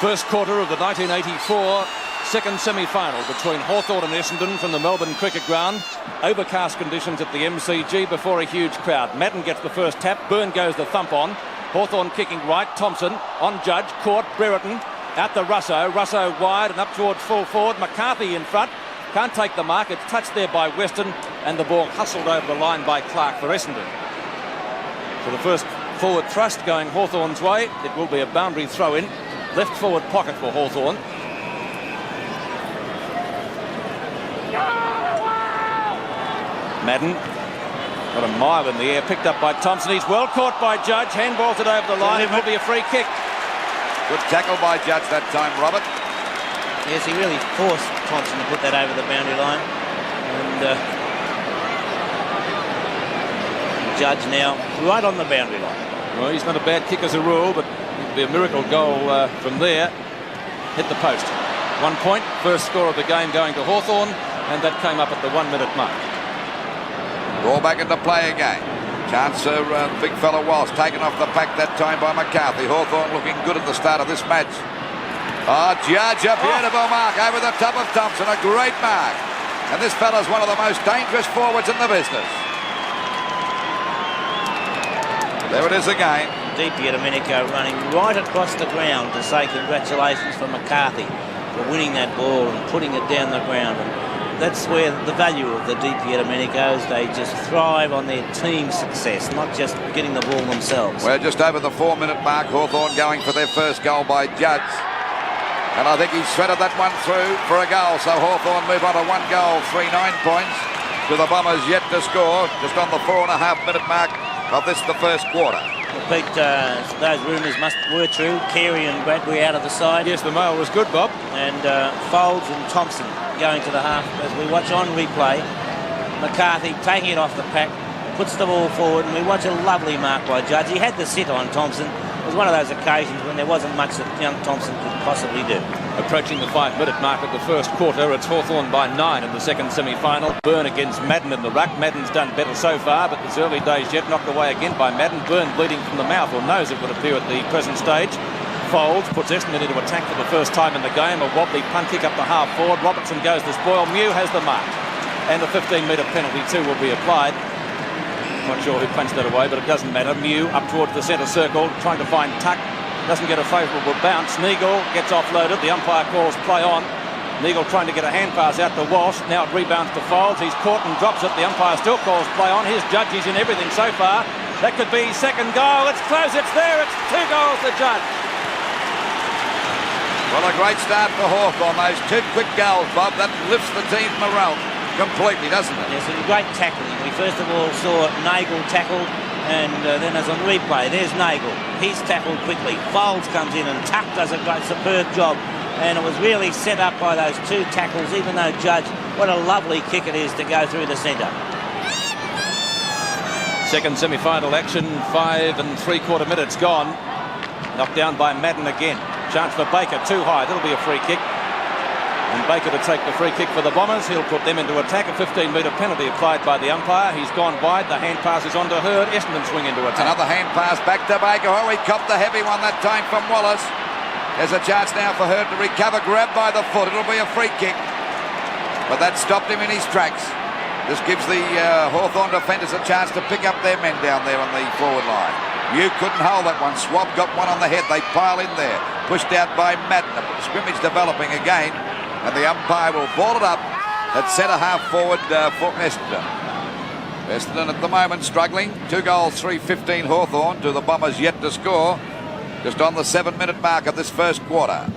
First quarter of the 1984 second semi-final between Hawthorn and Essendon from the Melbourne Cricket Ground. Overcast conditions at the MCG before a huge crowd. Madden gets the first tap. Byrne goes the thump on. Hawthorn kicking right. Thompson on Judge. Caught. Brereton out to Russo. Russo wide and up towards full forward. McCarthy in front. Can't take the mark. It's touched there by Weston, and the ball hustled over the line by Clark for Essendon. So the first forward thrust going Hawthorn's way. It will be a boundary throw in. Left forward pocket for Hawthorn. Madden got a mile in the air, picked up by Thompson. He's well caught by Judge. Handballs it over the line. It will be a free kick. Good tackle by Judge that time, Robert. Yes, he really forced Thompson to put that over the boundary line. And Judge now right on the boundary line. Well, he's not a bad kick as a rule, but it'll be a miracle goal from there. Hit the post. 1 point, first score of the game going to Hawthorn, and that came up at the 1 minute mark. Ball back into play again. Chance big fella Walsh taken off the pack that time by McCarthy. Hawthorn looking good at the start of this match. Oh, Judge, a beautiful mark over the top of Thompson. A great mark. And this fella's one of the most dangerous forwards in the business. There it is again. DP Domenico running right across the ground to say congratulations for McCarthy for winning that ball and putting it down the ground. And that's where the value of the DP Domenicos. They just thrive on their team success, not just getting the ball themselves. We're just over the 4 minute mark. Hawthorn going for their first goal by Judge. And I think he's threaded that one through for a goal. So Hawthorn move on to 1 goal, 9 points to the Bombers yet to score. Just on the 4.5 minute mark of this, the first quarter. Well, Pete, those rumours were true. Carey and Bradbury out of the side. Yes, the mail was good, Bob. And Folds and Thompson going to the half. As we watch on replay, McCarthy taking it off the pack, puts the ball forward, and we watch a lovely mark by Judge. He had the sit on Thompson. It was one of those occasions when there wasn't much that young Thompson could possibly do. Approaching the 5 minute mark of the first quarter, it's Hawthorn by 9 in the second semi-final. Byrne against Madden in the ruck. Madden's done better so far, but it's early days yet. Knocked away again by Madden. Byrne bleeding from the mouth, or nose it would appear at the present stage. Folds puts Essendon into attack for the first time in the game. A wobbly punt kick up the half forward. Robertson goes to spoil. Mew has the mark. And a 15-metre penalty too will be applied. Not sure who punched that away, but it doesn't matter. Mew up towards the centre circle, trying to find Tuck. Doesn't get a favourable bounce. Neagle gets offloaded. The umpire calls play on. Neagle trying to get a hand pass out to Walsh. Now it rebounds to Folds. He's caught and drops it. The umpire still calls play on. Here's Judge. He's in everything so far. That could be second goal. It's close. It's there. It's 2 goals to Judge. Well, a great start for Hawthorn. Those 2 quick goals, Bob. That lifts the team morale completely, doesn't it? Yes, it was great tackling. We first of all saw Nagel tackle, and then as on replay, there's Nagel. He's tackled quickly. Folds comes in, and Tuck does a great, superb job. And it was really set up by those 2 tackles, even though Judge, what a lovely kick it is to go through the centre. Second semi-final action, 5 3/4 minutes gone. Knocked down by Madden again. Chance for Baker, too high. That'll be a free kick. And Baker to take the free kick for the Bombers. He'll put them into attack. A 15-metre penalty applied by the umpire. He's gone wide. The hand pass is on to Hurd. Essendon swing into attack. Another hand pass back to Baker. Oh, he copped the heavy one that time from Wallace. There's a chance now for Hurd to recover. Grabbed by the foot. It'll be a free kick. But that stopped him in his tracks. This gives the Hawthorn defenders a chance to pick up their men down there on the forward line. You couldn't hold that one. Swab got one on the head. They pile in there. Pushed out by Madden. The scrimmage developing again. And the umpire will ball it up at centre half forward for Essendon. Essendon at the moment struggling. 2 goals, 3-15 Hawthorn to the Bombers yet to score. Just on the 7 minute mark of this first quarter.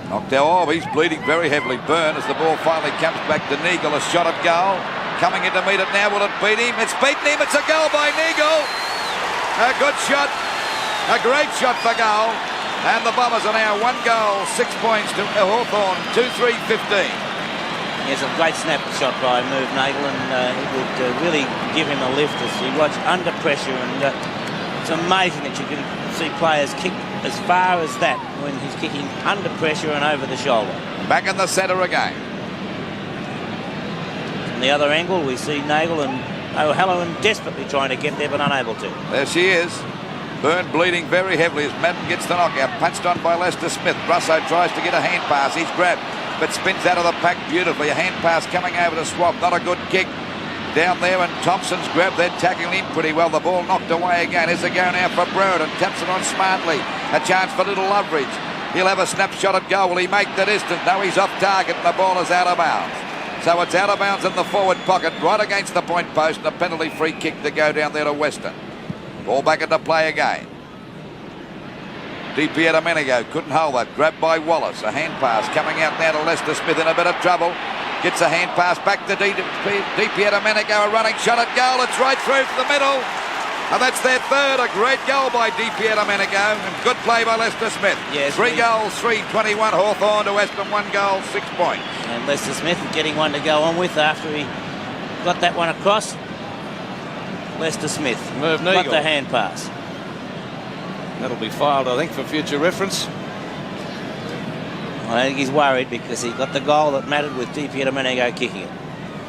Knocked out. Oh, he's bleeding very heavily. Byrne as the ball finally comes back to Neagle. A shot at goal. Coming in to meet it now. Will it beat him? It's beaten him. It's a goal by Neagle. A good shot. A great shot for goal. And the Bombers are now 1 goal, 6 points to Hawthorn, 2-3-15. Yes, a great snap shot by Merv Nagel, and it would really give him a lift as he watched under pressure. And it's amazing that you can see players kick as far as that when he's kicking under pressure and over the shoulder. Back in the centre again. From the other angle, we see Nagel and O'Halloran desperately trying to get there, but unable to. There she is. Byrne bleeding very heavily as Madden gets the knockout. Punched on by Lester Smith. Russo tries to get a hand pass. He's grabbed, but spins out of the pack beautifully. A hand pass coming over to Swab. Not a good kick down there, and Thompson's grabbed. They're tackling him pretty well. The ball knocked away again. Here's a go now for Brereton. Taps it on smartly. A chance for Little Loveridge. He'll have a snapshot at goal. Will he make the distance? No, he's off target, and the ball is out of bounds. So it's out of bounds in the forward pocket, right against the point post, and a penalty free kick to go down there to Western. Ball back into play again. DiPierdomenico couldn't hold that. Grabbed by Wallace. A hand pass coming out now to Lester Smith in a bit of trouble. Gets a hand pass back to DiPierdomenico. A running shot at goal. It's right through to the middle. And that's their third. A great goal by DiPierdomenico. And good play by Lester Smith. Yes, 3 goals, 3-21. Hawthorn to Essendon, 1 goal, 6 points. And Lester Smith getting one to go on with after he got that one across. Lester Smith got the hand pass. That'll be filed, I think, for future reference. I think he's worried because he got the goal that mattered with DiPierdomenico kicking it.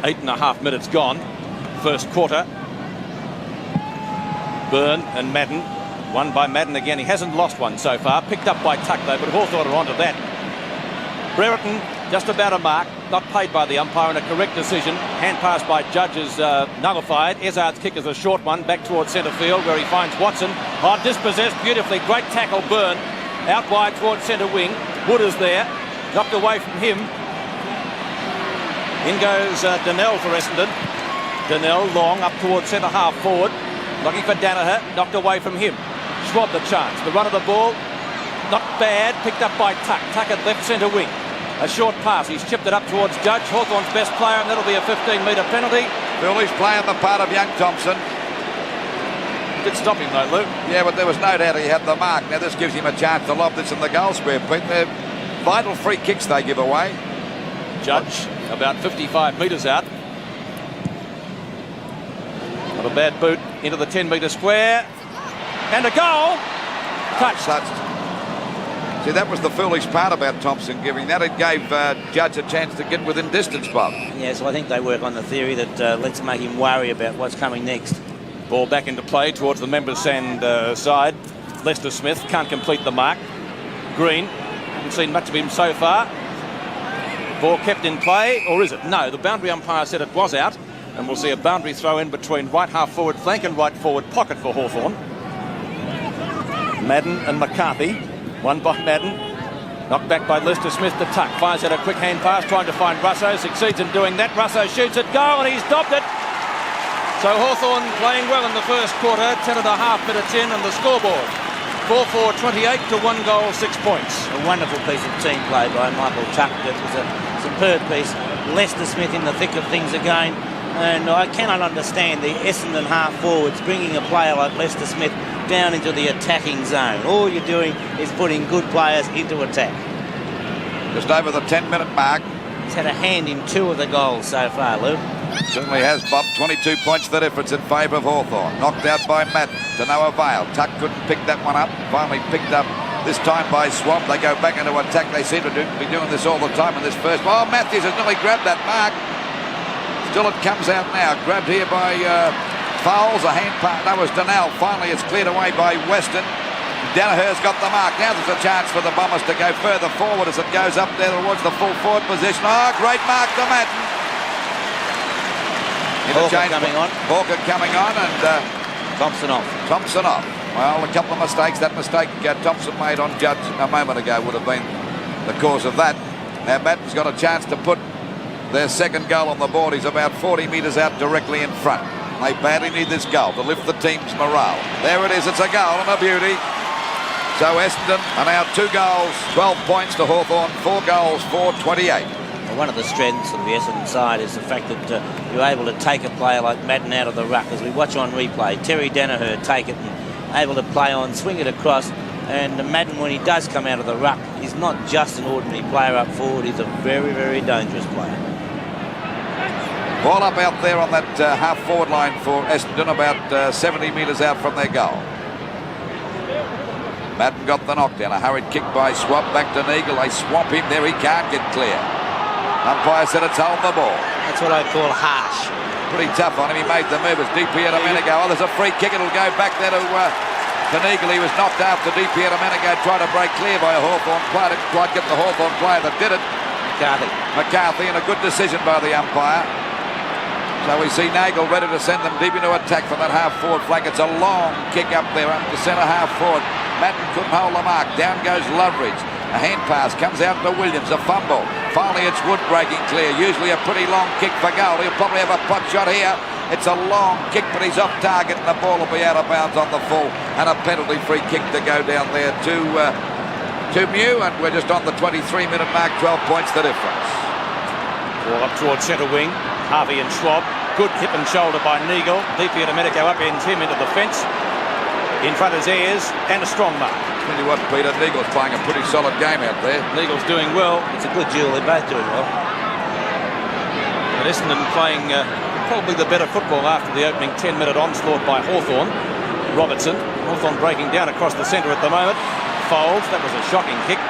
8.5 minutes gone. First quarter. Byrne and Madden. Won by Madden again. He hasn't lost one so far. Picked up by Tuck, though, but Hawthorn are onto that. Brereton, just about a mark. Not paid by the umpire in a correct decision. Hand pass by Judge is nullified. Ezard's kick is a short one back towards centre field where he finds Watson. Oh, dispossessed beautifully. Great tackle, Byrne. Out wide towards centre wing. Wood is there. Knocked away from him. In goes Donnell for Essendon. Donnell long up towards centre half forward. Looking for Danaher. Knocked away from him. Schwab the chance. The run of the ball. Not bad. Picked up by Tuck. Tuck at left centre wing. A short pass. He's chipped it up towards Judge. Hawthorn's best player, and that'll be a 15-metre penalty. Philly's playing the part of young Thompson. Did stop him though, Luke. Yeah, but there was no doubt he had the mark. Now this gives him a chance to lob this in the goal square, Pete. They're vital free kicks they give away. Judge about 55 metres out. Not a bad boot into the 10-metre square. And a goal. Touched. See, that was the foolish part about Thompson giving that. It gave Judge a chance to get within distance, Bob. Yeah, so I think they work on the theory that let's make him worry about what's coming next. Ball back into play towards the members' sand side. Lester Smith can't complete the mark. Green, haven't seen much of him so far. Ball kept in play, or is it? No, the boundary umpire said it was out, and we'll see a boundary throw in between right half forward flank and right forward pocket for Hawthorn. Madden and McCarthy. One by Madden. Knocked back by Lester Smith to Tuck. Fires out a quick hand pass, trying to find Russo. Succeeds in doing that. Russo shoots at goal, and he's dobbed it. So Hawthorn playing well in the first quarter. 10.5 minutes in, and the scoreboard 4-4-28 to 1 goal, 6 points. A wonderful piece of team play by Michael Tuck. It was a superb piece. Lester Smith in the thick of things again. And I cannot understand the Essendon half forwards bringing a player like Lester Smith down into the attacking zone. All you're doing is putting good players into attack. Just over the 10-minute mark. He's had a hand in 2 of the goals so far, Lou. Certainly has, Bob. 22 points the difference in favour of Hawthorn. Knocked out by Madden to no avail. Tuck couldn't pick that one up. Finally picked up this time by Swamp. They go back into attack. They seem to be doing this all the time in this first. Oh, Matthews has nearly grabbed that mark. Still it comes out now. Grabbed here by Fowles. A hand pass. That was Donnell. Finally it's cleared away by Weston. Danaher's got the mark. Now there's a chance for the Bombers to go further forward as it goes up there towards the full forward position. Oh, great mark to Madden. Hawker coming on. Hawker coming on and Thompson off. Thompson off. Well, a couple of mistakes. That mistake Thompson made on Judge a moment ago would have been the cause of that. Now Madden's got a chance to put their second goal on the board. He's about 40 metres out directly in front. They badly need this goal to lift the team's morale. There it is. It's a goal and a beauty. So Essendon are now 2 goals, 12 points to Hawthorn, 4 goals, 4-28. Well, one of the strengths of the Essendon side is the fact that you're able to take a player like Madden out of the ruck. As we watch on replay, Terry Danaher take it and able to play on, swing it across. And Madden, when he does come out of the ruck, he's not just an ordinary player up forward. He's a very, very dangerous player. Ball up out there on that half-forward line for Essendon, about 70 metres out from their goal. Madden got the knockdown. A hurried kick by Swab. Back to Neagle. They swamp him there. He can't get clear. Umpire said it's hold the ball. That's what I call harsh. Pretty tough on him. He made the move. It's DiPierdomenico. Oh, there's a free kick. It'll go back there to to Neagle. He was knocked after Di Pierdomenico tried to break clear by a Hawthorn player. Didn't quite get the Hawthorn player that did it. McCarthy, and a good decision by the umpire. So we see Nagel ready to send them deep into attack from that half-forward flank. It's a long kick up there up the centre half-forward. Madden couldn't hold the mark. Down goes Loveridge. A hand pass comes out to Williams. A fumble. Finally, it's Wood breaking clear. Usually a pretty long kick for goal. He'll probably have a pot shot here. It's a long kick, but he's off target, and the ball will be out of bounds on the full. And a penalty-free kick to go down there to Mew. And we're just on the 23-minute mark. 12 points the difference. Ball up towards centre wing. Harvey and Schwab. Good hip and shoulder by Neagle. Di Pierdomenico upends him into the fence. In front is Ayres and a strong mark. Tell you what, Peter, Neagle's playing a pretty solid game out there. Neagle's doing well. It's a good duel. They're both doing well. But Essendon playing probably the better football after the opening 10-minute onslaught by Hawthorn. Robertson. Hawthorn breaking down across the centre at the moment. Folds. That was a shocking kick.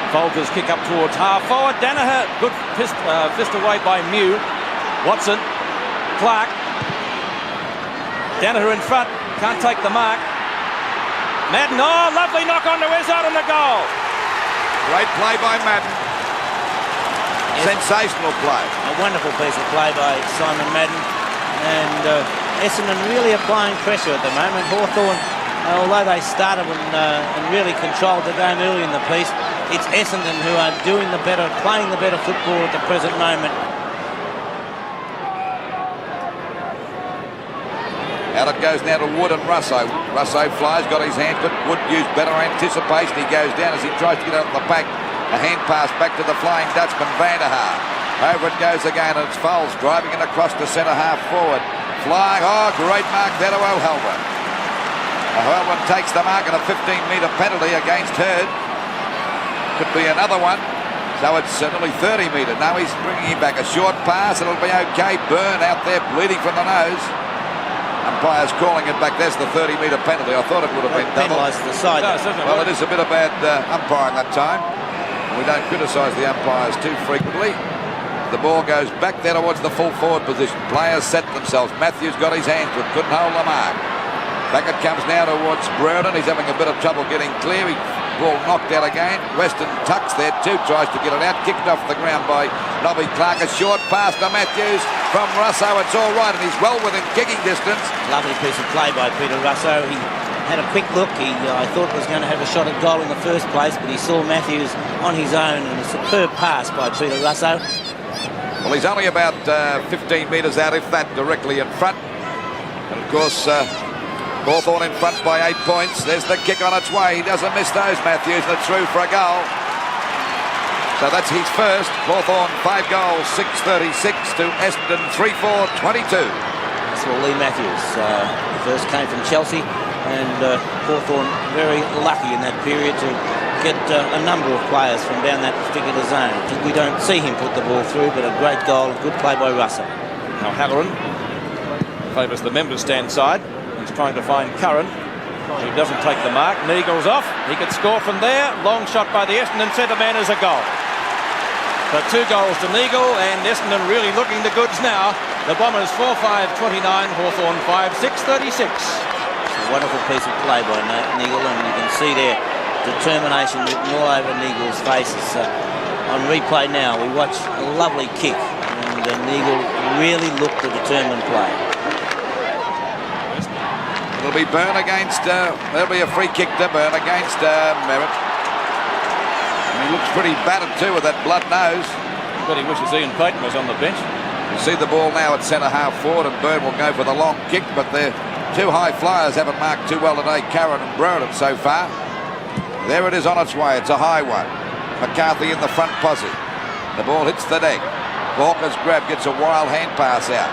Folds' kick up towards half-forward. Danaher. Good fist away by Mew. Watson. Clark. Danaher in front. Can't take the mark. Madden. Oh, lovely knock on to Izzard on the goal. Great play by Madden. Yes. Sensational play. A wonderful piece of play by Simon Madden. And Essendon really applying pressure at the moment. Hawthorn, although they started and really controlled the game early in the piece, it's Essendon who are doing the better, playing the better football at the present moment. Out it goes now to Wood and Russo. Russo flies, got his hand, but Wood used better anticipation. He goes down as he tries to get out of the back. A hand pass back to the Flying Dutchman, Van der Haar. Over it goes again, and it's Foles driving it across the centre half forward. Flying, oh, great mark there to O'Halloran. O'Halloran takes the mark and a 15-metre penalty against Hurd. Could be another one. So it's nearly 30 metre. Now he's bringing him back. A short pass, it'll be okay. Byrne out there bleeding from the nose. Umpire's calling it back. There's the 30-metre penalty. I thought it would have been double. Penalised the side. Well, it is a bit of bad umpiring that time. We don't criticise the umpires too frequently. The ball goes back there towards the full forward position. Players set themselves. Matthews got his hands to it. Couldn't hold the mark. Back it comes now towards Brereton. He's having a bit of trouble getting clear. Ball knocked out again. Weston tucks there too, tries to get it out. Kicked off the ground by Nobby Clark. A short pass to Matthews from Russo. It's all right, and he's well within kicking distance. Lovely piece of play by Peter Russo. He had a quick look. I thought was going to have a shot at goal in the first place, but he saw Matthews on his own, and a superb pass by Peter Russo. Well, he's only about 15 metres out, if that, directly in front. And of course, Hawthorn in front by 8 points. There's the kick on its way. He doesn't miss those, Matthews, and it's through for a goal. So that's his first. Hawthorn 5 goals, 6:36 to Essendon 3-4-22. That's for Lee Matthews. First came from Chelsea, and Hawthorn very lucky in that period to get a number of players from down that particular zone. We don't see him put the ball through, but a great goal, a good play by Russell. Now Halloran favours the members' stand side. He's trying to find Curran. He doesn't take the mark. Neagle's off. He could score from there. Long shot by the Essendon centre man is a goal. So 2 goals to Neagle, and Essendon really looking the goods now. The Bombers 4-5-29, Hawthorn 5-6-36. It's a wonderful piece of play by Neagle, and you can see there determination written all over Neagle's faces. On replay now, we watch a lovely kick, and Neagle really looked a determined play. It'll be Byrne against, there'll be a free kick to Byrne against Merritt. And he looks pretty battered too with that blood nose. But he wishes Ian Payton was on the bench. You see the ball now at centre half forward, and Byrne will go for the long kick, but their 2 high flyers haven't marked too well today, Curran and Brereton so far. There it is on its way. It's a high one. McCarthy in the front posse. The ball hits the deck. Walker's grab, gets a wild hand pass out.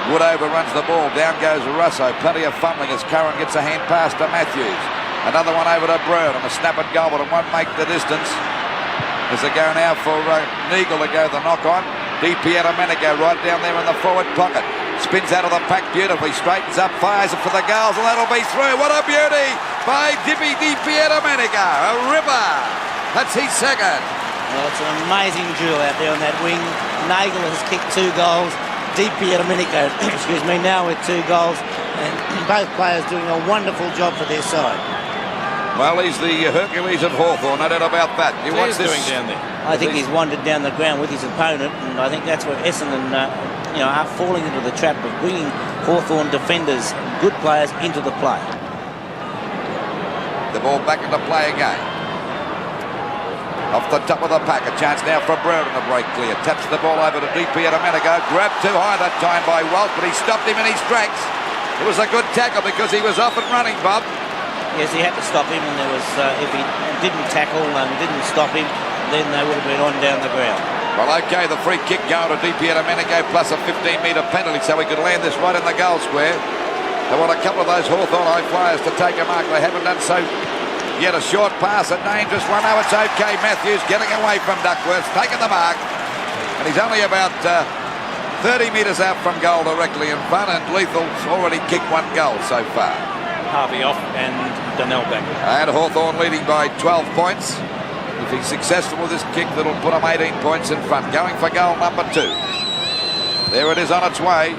Wood overruns the ball. Down goes Russo. Plenty of fumbling as Curran gets a hand pass to Matthews. Another one over to Brereton. A snap at goal, but it won't make the distance. As they go now for Neagle to go the knock on. Di Pierdomenico right down there in the forward pocket. Spins out of the pack beautifully. Straightens up, fires it for the goals, and that'll be through. What a beauty by Di Pierdomenico. A ripper. That's his second. Well, it's an amazing duel out there on that wing. Nagel has kicked 2 goals. Di Pierdomenico, excuse me, now with 2 goals. And both players doing a wonderful job for their side. Well, he's the Hercules of Hawthorn, no doubt about that. What's this doing down there? I think he's wandered down the ground with his opponent, and I think that's where Essendon, are falling into the trap of bringing Hawthorn defenders, good players, into the play. The ball back into play again. Off the top of the pack, a chance now for Brereton to break clear. Taps the ball over to DP a minute ago. Grabbed too high that time by Walt, but he stopped him in his tracks. It was a good tackle because he was off and running, Bob. Yes, he had to stop him, and there was if he didn't tackle and didn't stop him, then they would have been on down the ground. Well, okay, the free kick going to DP a minute ago, plus a 15-metre penalty, so he could land this right in the goal square. They want a couple of those Hawthorn high flyers to take a mark. They haven't done so yet. A short pass, a dangerous one. Oh, it's okay. Matthews getting away from Duckworth, taking the mark. And he's only about 30 metres out from goal directly in front, and Lethal's already kicked one goal so far. Harvey off and Donnell back. And Hawthorn leading by 12 points. If he's successful with this kick, that'll put him 18 points in front. Going for goal number 2. There it is on its way.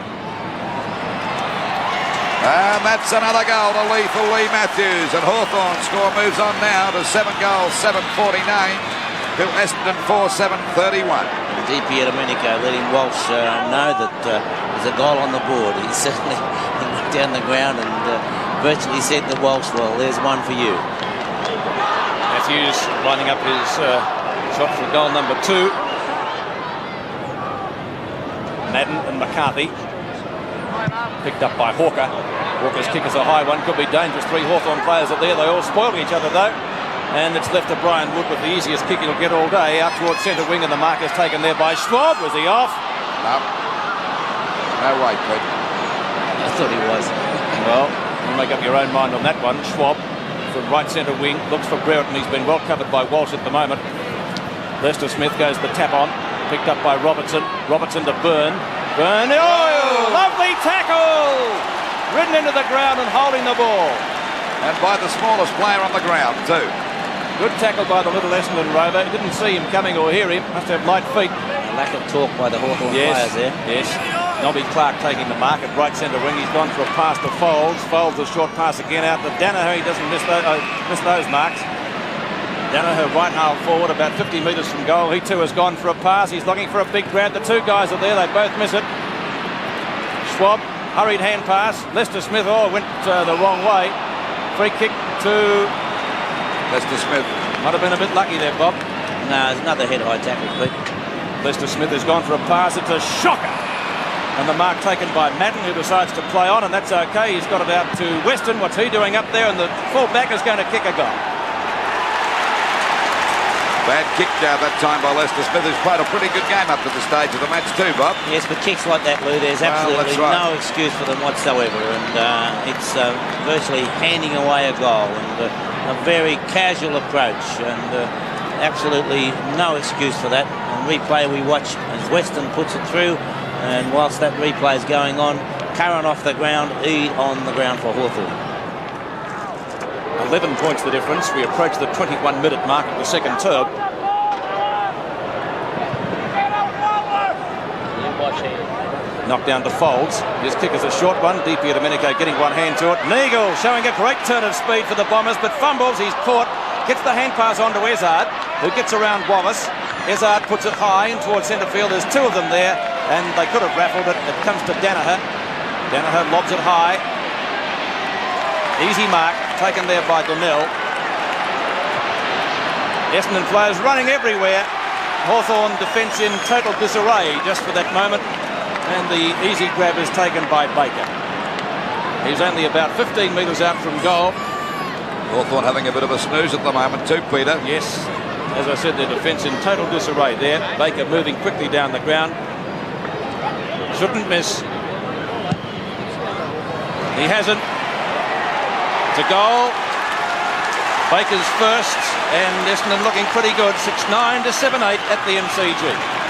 And that's another goal to Lethal Lee Matthews. And Hawthorn's score moves on now to 7 goals, 7:49 to Essendon 4-7-31. DP at Domenico letting Walsh know that there's a goal on the board. He certainly went down the ground and virtually said to Walsh, well, there's one for you. Matthews lining up his shot for goal number 2. Madden and McCarthy. Picked up by Hawker. Hawker's kick is a high one, could be dangerous. 3 Hawthorn players are there, they all spoiling each other though. And it's left to Brian Wood with the easiest kick he'll get all day, out towards centre wing, and the mark is taken there by Schwab. Was he off? No way, Pete. I thought he was. Well, you make up your own mind on that one. Schwab from right centre wing looks for Brereton. He's been well covered by Walsh at the moment. Lester Smith goes the tap on, picked up by Robertson. Robertson to Byrne. Byrne, oh, lovely tackle! Ridden into the ground and holding the ball. And by the smallest player on the ground too. Good tackle by the little Essendon rover. He didn't see him coming or hear him. Must have light feet. Lack of talk by the Hawthorn players there. Yes. Nobby Clark taking the mark at right centre wing. He's gone for a pass to Folds. Folds a short pass again out to Danaher. He doesn't miss those marks. Danaher right half forward, about 50 metres from goal. He too has gone for a pass. He's looking for a big grab. The 2 guys are there. They both miss it. Schwab, hurried hand pass. Lester Smith, went the wrong way. Free kick to Lester Smith. Might have been a bit lucky there, Bob. No, it's another head-high tackle, Pete. Lester Smith has gone for a pass. It's a shocker. And the mark taken by Madden, who decides to play on, and that's okay. He's got it out to Weston. What's he doing up there? And the full-back is going to kick a goal. Bad kick that time by Lester Smith, who's played a pretty good game up to the stage of the match too, Bob. Yes, but kicks like that, Lou, there's absolutely no excuse for them whatsoever. And it's virtually handing away a goal. And a very casual approach. And absolutely no excuse for that. And replay we watch as Weston puts it through. And whilst that replay is going on, Curran off the ground, E on the ground for Hawthorn. 11 points the difference. We approach the 21-minute mark of the second term. Knocked down to Folds. His kick is a short one. DP Domenico getting one hand to it. Neagle showing a great turn of speed for the Bombers, but fumbles. He's caught. Gets the hand pass on to Ezard, who gets around Wallace. Ezard puts it high in towards centre field. There's 2 of them there, and they could have raffled it. It comes to Danaher. Danaher lobs it high. Easy mark, taken there by Donnell. Essendon players running everywhere. Hawthorn defence in total disarray just for that moment. And the easy grab is taken by Baker. He's only about 15 metres out from goal. Hawthorn having a bit of a snooze at the moment too, Peter. Yes, as I said, their defence in total disarray there. Baker moving quickly down the ground. Shouldn't miss. He hasn't. It's a goal. Baker's first, and Essendon looking pretty good. 6-9 to 7-8 at the MCG.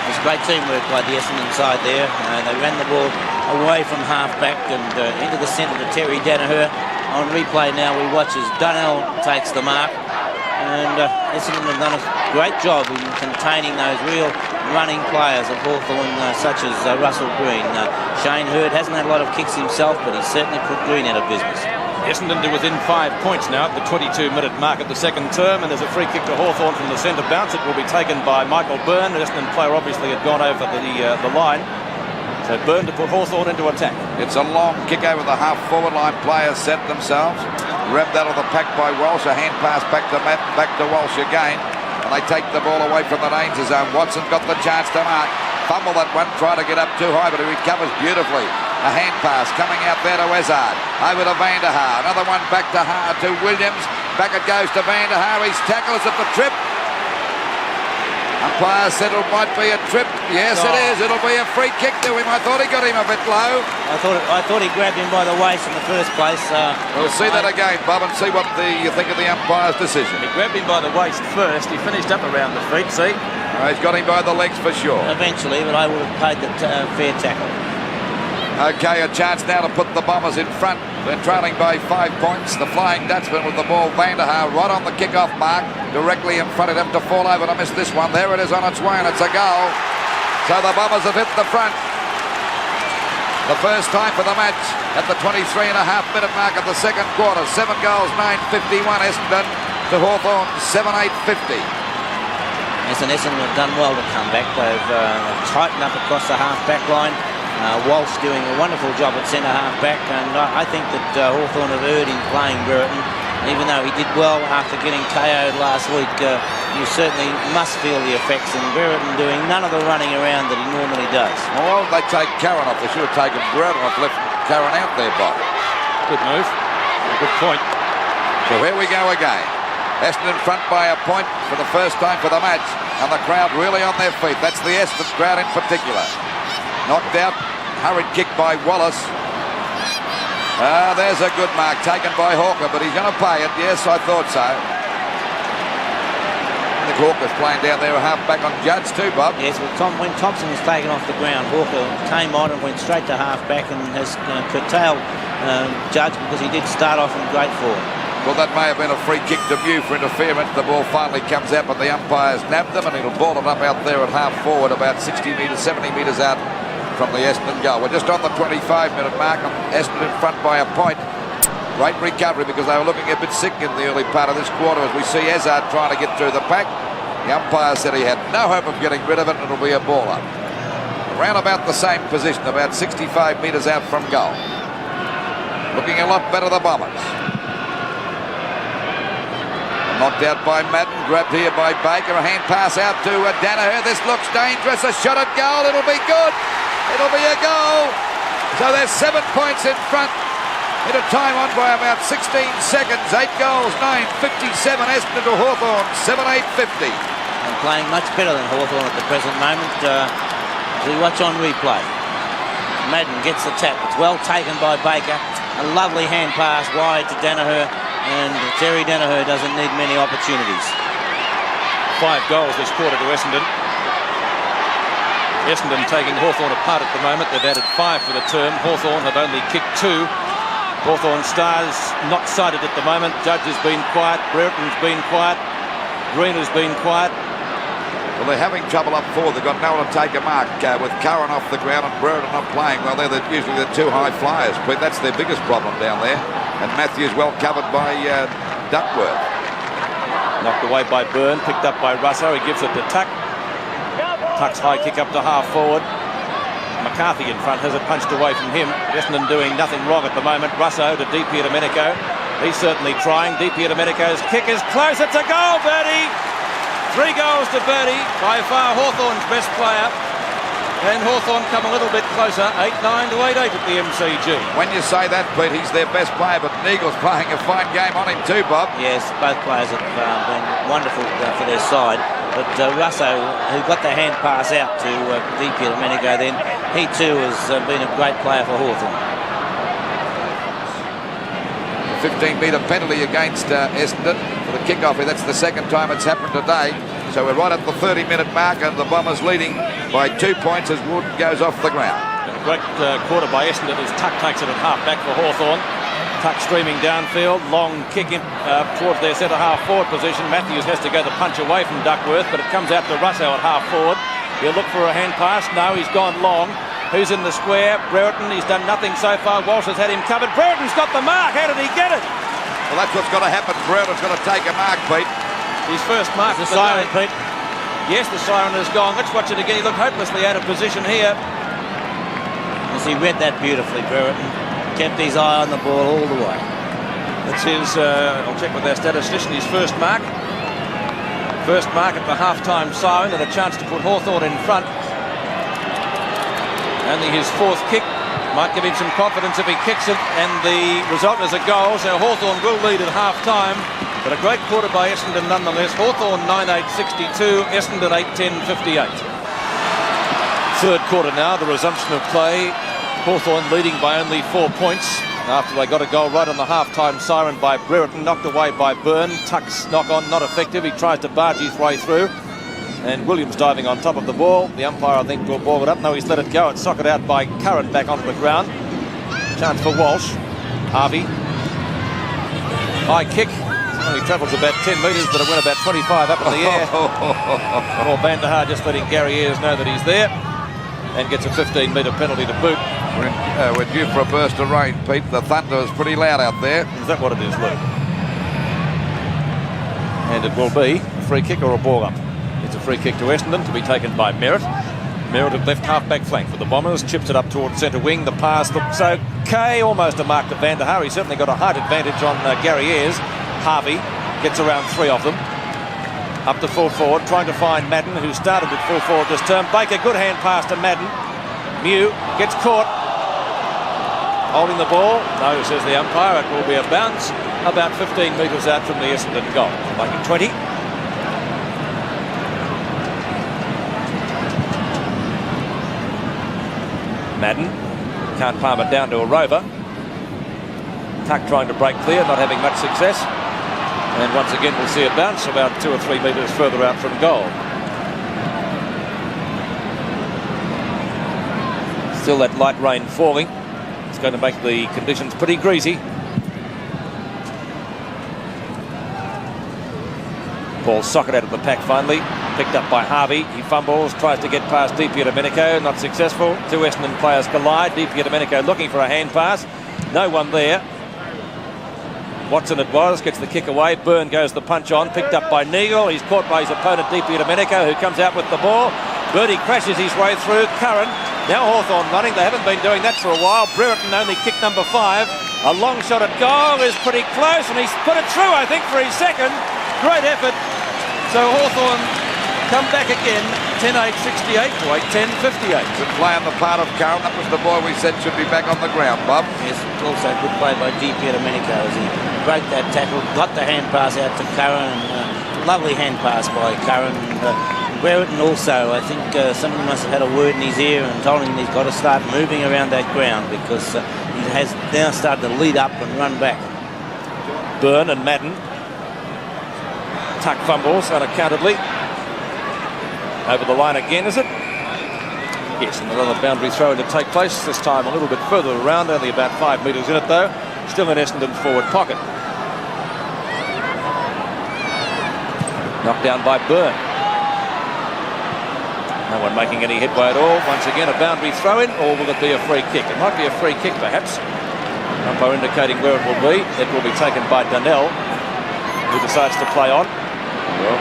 It's great teamwork by the Essendon side there. They ran the ball away from half-back and into the centre to Terry Danaher. On replay now we watch as Donnell takes the mark. And Essendon have done a great job in containing those real running players of Hawthorn, such as Russell Green. Shane Hurd hasn't had a lot of kicks himself, but he's certainly put Green out of business. Essendon are within 5 points now at the 22-minute mark of the second term, and there's a free kick to Hawthorn from the centre bounce. It will be taken by Michael Byrne. An Essendon player obviously had gone over the line. So Byrne to put Hawthorn into attack. It's a long kick over the half-forward line. Players set themselves. Grabbed out of the pack by Walsh. A hand pass back to Matt, back to Walsh again. And they take the ball away from the danger zone. Watson got the chance to mark. Fumble that one, try to get up too high, but he recovers beautifully. A hand pass coming out there to Ezard. Over to Van der Haar. Another one back to Haar to Williams. Back it goes to Van der Haar. His tackle is at the trip. Umpire said it might be a trip. Yes, it is. It'll be a free kick to him. I thought he got him a bit low. I thought he grabbed him by the waist in the first place. We'll see that again, Bob, and see what you think of the umpire's decision. He grabbed him by the waist first. He finished up around the feet, see? He's got him by the legs for sure. Eventually, but I would have paid the fair tackle. Okay, a chance now to put the Bombers in front. They're trailing by 5 points. The Flying Dutchman with the ball. Van der Haar right on the kick-off mark. Directly in front of him to fall over to miss this one. There it is on its way, and it's a goal. So the Bombers have hit the front. The first time for the match at the 23.5-minute mark of the second quarter. 7 goals, 9.51 Essendon to Hawthorn, 7.850. Yes, and Essendon have done well to come back. They've tightened up across the half-back line. Walsh doing a wonderful job at centre half-back, and I think that Hawthorn have erred in playing Brereton. Even though he did well after getting KO'd last week, you certainly must feel the effects, and Brereton doing none of the running around that he normally does. Well, they take Karen off. They should have taken Brereton off, left Karen out there, Bob. Good move. Good point. So here we go again. Essendon in front by a point for the first time for the match, and the crowd really on their feet. That's the Essendon crowd in particular. Knocked out, hurried kick by Wallace. There's a good mark taken by Hawker, but he's going to pay it. Yes, I thought so. I think Hawker's playing down there a half-back on Judge too, Bob. Yes, well, when Thompson was taken off the ground, Hawker came on and went straight to half-back and has curtailed Judge because he did start off in great form. Well, that may have been a free kick to Mew for interference. The ball finally comes out, but the umpires nabbed them, and he'll ball it up out there at half-forward, about 60 metres, 70 metres out from the Essendon goal. We're just on the 25-minute mark. Essendon in front by a point. Great recovery because they were looking a bit sick in the early part of this quarter as we see Ezard trying to get through the pack. The umpire said he had no hope of getting rid of it, and it'll be a ball up. Around about the same position, about 65 metres out from goal. Looking a lot better, the Bombers. Knocked out by Madden, grabbed here by Baker. A hand pass out to Danaher. This looks dangerous. A shot at goal. It'll be good. It'll be a goal. So there's 7 points in front. In a time on by about 16 seconds. 8 goals, 9.57. Essendon to Hawthorn, 7.850. And playing much better than Hawthorn at the present moment. As we watch on replay. Madden gets the tap. It's well taken by Baker. A lovely hand pass wide to Danaher. And Terry Danaher doesn't need many opportunities. 5 goals this quarter to Essendon. Essendon taking Hawthorn apart at the moment. They've added 5 for the term. Hawthorn have only kicked 2. Hawthorn stars not sighted at the moment. Judge has been quiet. Brereton's been quiet. Green has been quiet. Well, they're having trouble up forward. They've got no one to take a mark with Curran off the ground and Brereton not playing. Well, they're usually the 2 high flyers. That's their biggest problem down there. And Matthews well covered by Duckworth. Knocked away by Byrne, picked up by Russo. He gives it to Tuck. Tuck's high kick up to half forward. McCarthy in front has it punched away from him. Essendon doing nothing wrong at the moment. Russo to Di Domenico. He's certainly trying. Di Domenico's kick is close. It's a goal, Bertie. 3 goals to Bertie. By far Hawthorn's best player. And Hawthorn come a little bit closer, 8-9 to 8-8 at the MCG. When you say that, Pete, he's their best player, but Neagle's playing a fine game on him too, Bob. Yes, both players have been wonderful for their side. But Russo, who got the hand pass out to Di Domenico then, he too has been a great player for Hawthorn. 15-metre penalty against Essendon for the kick-off. That's the second time it's happened today. So we're right at the 30-minute mark, and the Bombers leading by 2 points as Wood goes off the ground. A great quarter by Essendon as Tuck takes it at half-back for Hawthorn. Tuck streaming downfield, long kick in, towards their centre-half forward position. Matthews has to go the punch away from Duckworth, but it comes out to Russo at half forward. He'll look for a hand pass. No, he's gone long. Who's in the square? Brereton. He's done nothing so far. Walsh has had him covered. Brereton's got the mark. How did he get it? Well, that's what's got to happen. Brereton's got to take a mark, Pete. His first mark. The siren, Pete. Yes, the siren has gone. Let's watch it again. He looked hopelessly out of position here. Yes, he read that beautifully, Brereton. Kept his eye on the ball all the way. That's his, I'll check with our statistician, his first mark. First mark at the half-time siren and a chance to put Hawthorn in front. Only his fourth kick might give him some confidence if he kicks it, and the result is a goal, so Hawthorn will lead at half-time. But a great quarter by Essendon nonetheless. Hawthorn 9-8-62, Essendon 8-10-58. Third quarter now, the resumption of play. Hawthorn leading by only 4 points after they got a goal right on the half-time siren by Brereton, knocked away by Byrne. Tuck's knock-on not effective. He tries to barge his way through. And Williams diving on top of the ball. The umpire, I think, will ball it up. No, he's let it go. It's socked out by Curran back onto the ground. Chance for Walsh. Harvey. High kick. Only travels about 10 metres, but it went about 25 up in the air. Or Van der Haar just letting Gary Ayres know that he's there. And gets a 15-metre penalty to boot. We're due for a burst of rain, Pete. The thunder is pretty loud out there. Is that what it is, Luke? And it will be a free kick or a ball up. It's a free kick to Essendon to be taken by Merritt. Merritt at left half-back flank for the Bombers. Chips it up towards centre wing. The pass looks okay. Almost a mark to Van der Haar. He certainly got a height advantage on Gary Ayres. Harvey gets around three of them. Up to full forward, trying to find Madden, who started at full forward this term. Baker, good hand pass to Madden. Mew gets caught. Holding the ball. No, says the umpire. It will be a bounce about 15 metres out from the Essendon goal. Making 20. Madden can't palm it down to a rover. Tuck trying to break clear, not having much success. And once again we'll see a bounce about 2 or 3 metres further out from goal. Still that light rain falling. It's going to make the conditions pretty greasy. Ball socket out of the pack finally. Picked up by Harvey. He fumbles, tries to get past DiPierdomenico. Not successful. Two Essendon players collide. DiPierdomenico looking for a hand pass. No one there. Watson it was, gets the kick away. Byrne goes the punch on, picked up by Neagle. He's caught by his opponent DiPierdomenico, who comes out with the ball. Birdie crashes his way through. Curran, now Hawthorn running. They haven't been doing that for a while. Brereton only kick number 5. A long shot at goal is pretty close, and he's put it through, I think, for his second. Great effort. So Hawthorn come back again, 10-8-68 to 8-10-58. Good play on the part of Curran. That was the boy we said should be back on the ground, Bob. Yes, also good play by DiPierdomenico as he broke that tackle, got the hand pass out to Curran. Lovely hand pass by Curran. Brereton also, I think somebody must have had a word in his ear and told him he's got to start moving around that ground because he has now started to lead up and run back. Byrne and Madden. Tuck fumbles unaccountably. Over the line again, is it? Yes, and another boundary throw to take place, this time a little bit further around, only about 5 metres in it though. Still in Essendon's forward pocket. Knocked down by Byrne. No one making any headway at all. Once again, a boundary throw-in, or will it be a free kick? It might be a free kick, perhaps. Umpire indicating where it will be. It will be taken by Donnell, who decides to play on. Well,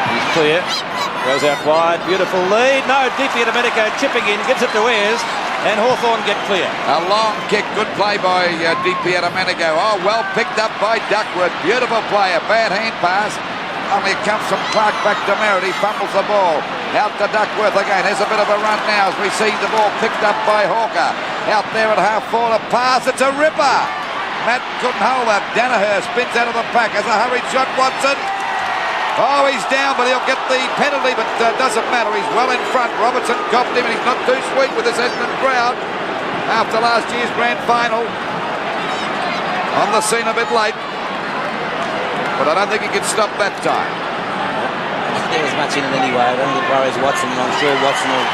he's clear. Goes out wide. Beautiful lead. No, DiPierdomenico chipping in, gives it to Ayres, and Hawthorn get clear. A long kick. Good play by DiPierdomenico. Oh, well picked up by Duckworth. Beautiful play. A bad hand pass. Only it comes from Clark back to Merritt. He fumbles the ball. Out to Duckworth again. There's a bit of a run now as we see the ball picked up by Hawker. Out there at half forward. A pass. It's a ripper. Matt couldn't hold that. Danaher spins out of the pack as a hurried shot. Watson. Oh, he's down, but he'll get the penalty, but doesn't matter. He's well in front. Robertson copped him, and he's not too sweet with this Essendon crowd after last year's grand final. On the scene a bit late, but I don't think he could stop that time. I don't think there was much in it anyway. I don't think it worries Watson. I'm sure Watson will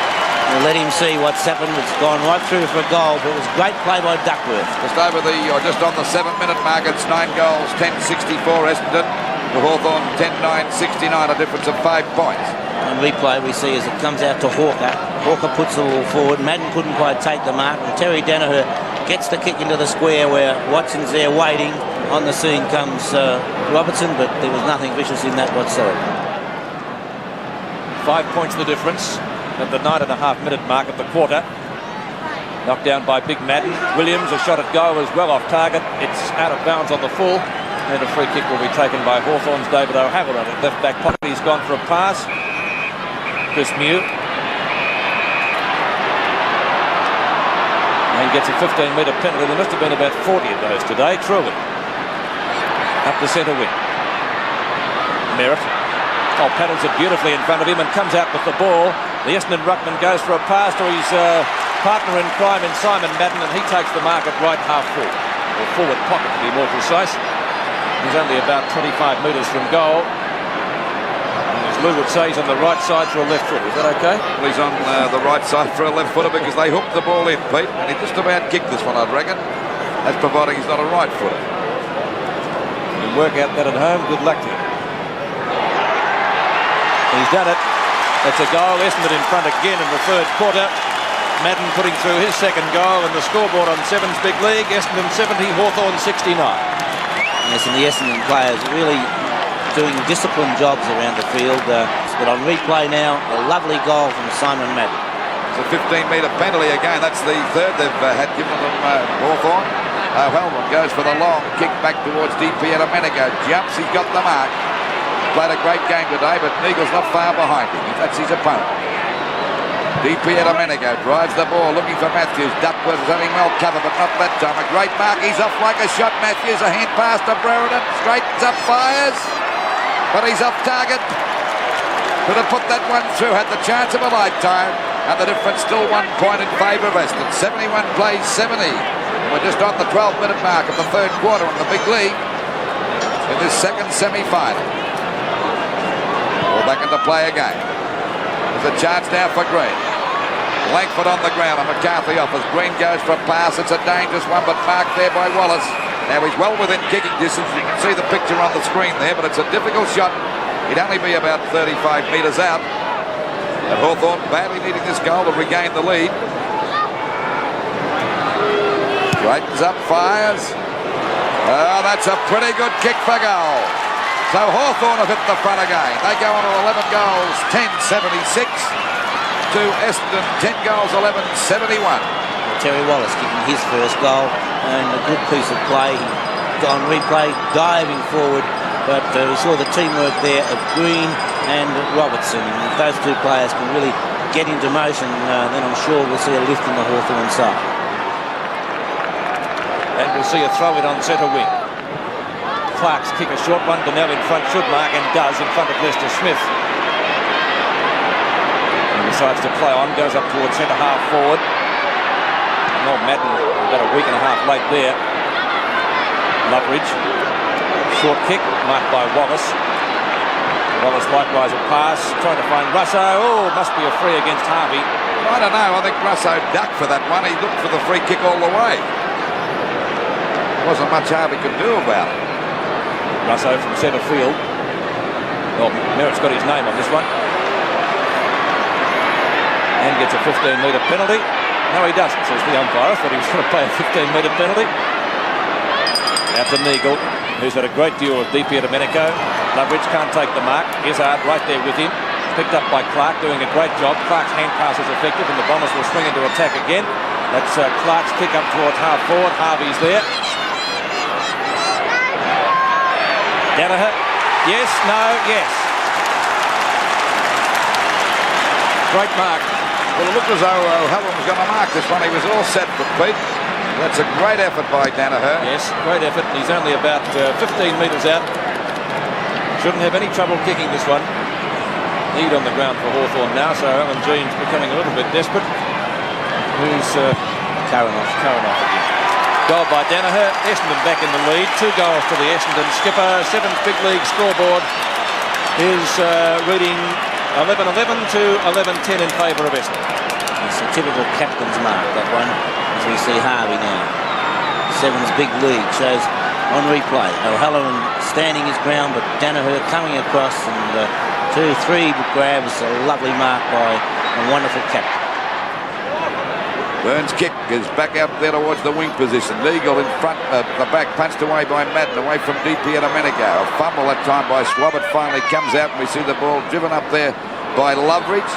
We'll let him see what's happened. It's gone right through for a goal, but it was great play by Duckworth. Just on the 7-minute mark, it's 9 goals, 10-64 Essendon. To Hawthorn, 10-9-69, a difference of 5 points. On replay, we see as it comes out to Hawker. Hawker puts the ball forward. Madden couldn't quite take the mark, and Terry Danaher gets the kick into the square where Watson's there waiting. On the scene comes Robertson, but there was nothing vicious in that whatsoever. 5 points the difference at the 9.5-minute mark of the quarter. Knocked down by Big Madden. Williams, a shot at goal, is well off target. It's out of bounds on the full. And a free kick will be taken by Hawthorn's David O'Haver at left back pocket. He's gone for a pass. Chris Mew. And he gets a 15-metre penalty. There must have been about 40 of those today, truly. Up the centre wing. Merritt. Oh, paddles it beautifully in front of him and comes out with the ball. The Essendon ruckman goes for a pass to his partner in crime in Simon Madden, and he takes the mark at right half full. Or forward pocket, to be more precise. He's only about 25 metres from goal. And as Lou would say, he's on the right side for a left foot. Is that okay? Well, he's on the right side for a left footer because they hooked the ball in, Pete, and he just about kicked this one, I'd reckon. That's providing he's not a right footer. You can work out that at home. Good luck to him. He's done it. That's a goal. Essendon in front again in the third quarter. Madden putting through his second goal, and the scoreboard on 7's Big League. Essendon 70, Hawthorn 69. Yes, and the Essendon players really doing disciplined jobs around the field. But on replay now, a lovely goal from Simon Madden. It's a 15-metre penalty again. That's the third they've had given them, Hawthorn. Hellman goes for the long kick back towards DP Domenico. Jumps, he's got the mark. Played a great game today, but Neagle's not far behind him. That's his opponent. DP Domenico drives the ball, looking for Matthews. Duckworth is having well covered, but not that time. A great mark. He's off like a shot. Matthews, a hand pass to Brereton. Straightens up, fires. But he's off target. Could have put that one through, had the chance of a lifetime. And the difference still 1 point in favour of Essendon. 71 plays 70. And we're just on the 12-minute mark of the third quarter in the Big League in this second semi-final. All back into play again. There's a chance now for Green. Langford on the ground and McCarthy offers. Green goes for a pass. It's a dangerous one, but marked there by Wallace. Now he's well within kicking distance. You can see the picture on the screen there, but it's a difficult shot. He'd only be about 35 metres out. And Hawthorn badly needing this goal to regain the lead. Straightens up, fires. Oh, that's a pretty good kick for goal. So Hawthorn have hit the front again. They go on to 11 goals, 10-76. To Essendon, 10 goals, 11-71. Terry Wallace kicking his first goal, and a good piece of play. He on replay, diving forward, but we saw the teamwork there of Green and Robertson. And if those two players can really get into motion, then I'm sure we'll see a lift in the Hawthorn side. And we'll see a throw in on centre wing. Clark's kick a short one. Donnell in front should mark, and does, in front of Lester Smith. Decides to play on, goes up towards centre half forward. Well, Madden about a week and a half late there. Loveridge, short kick, marked by Wallace. Wallace likewise a pass, trying to find Russo. Oh, must be a free against Harvey. I don't know, I think Russo ducked for that one. He looked for the free kick all the way. Wasn't much Harvey could do about it. Russo from centre field. Well, Merritt's got his name on this one. And gets a 15-metre penalty. No, he doesn't, says the umpire. I thought he was going to play a 15-metre penalty. Out to Neagle, who's had a great deal of DP Domenico. Loveridge can't take the mark. Izzard right there with him. Picked up by Clark, doing a great job. Clark's hand pass is effective, and the Bombers will swing into attack again. That's Clark's kick up towards half forward. Harvey's there. Danaher. Yes, no, yes. Great mark. Well, it looked as though Helen was going to mark this one. He was all set for Pete. That's a great effort by Danaher. Yes, great effort. He's only about 15 metres out. Shouldn't have any trouble kicking this one. Lead on the ground for Hawthorn now, so Alan Jean's becoming a little bit desperate. Who's Karanoff again. Goal by Danaher. Essendon back in the lead. 2 goals to the Essendon skipper. 7th Big League scoreboard is reading 11-11 to 11-10 in favour of Essendon. It's a typical captain's mark, that one, as we see Harvey now. Seven's big lead shows on replay. O'Halloran standing his ground, but Danaher coming across, and 2-3 grabs. A lovely mark by a wonderful captain. Burns' kick is back out there towards the wing position. Legal in front, the back punched away by Madden, away from DP and Domenico. A fumble that time by Swabbart finally comes out, and we see the ball driven up there by Loveridge.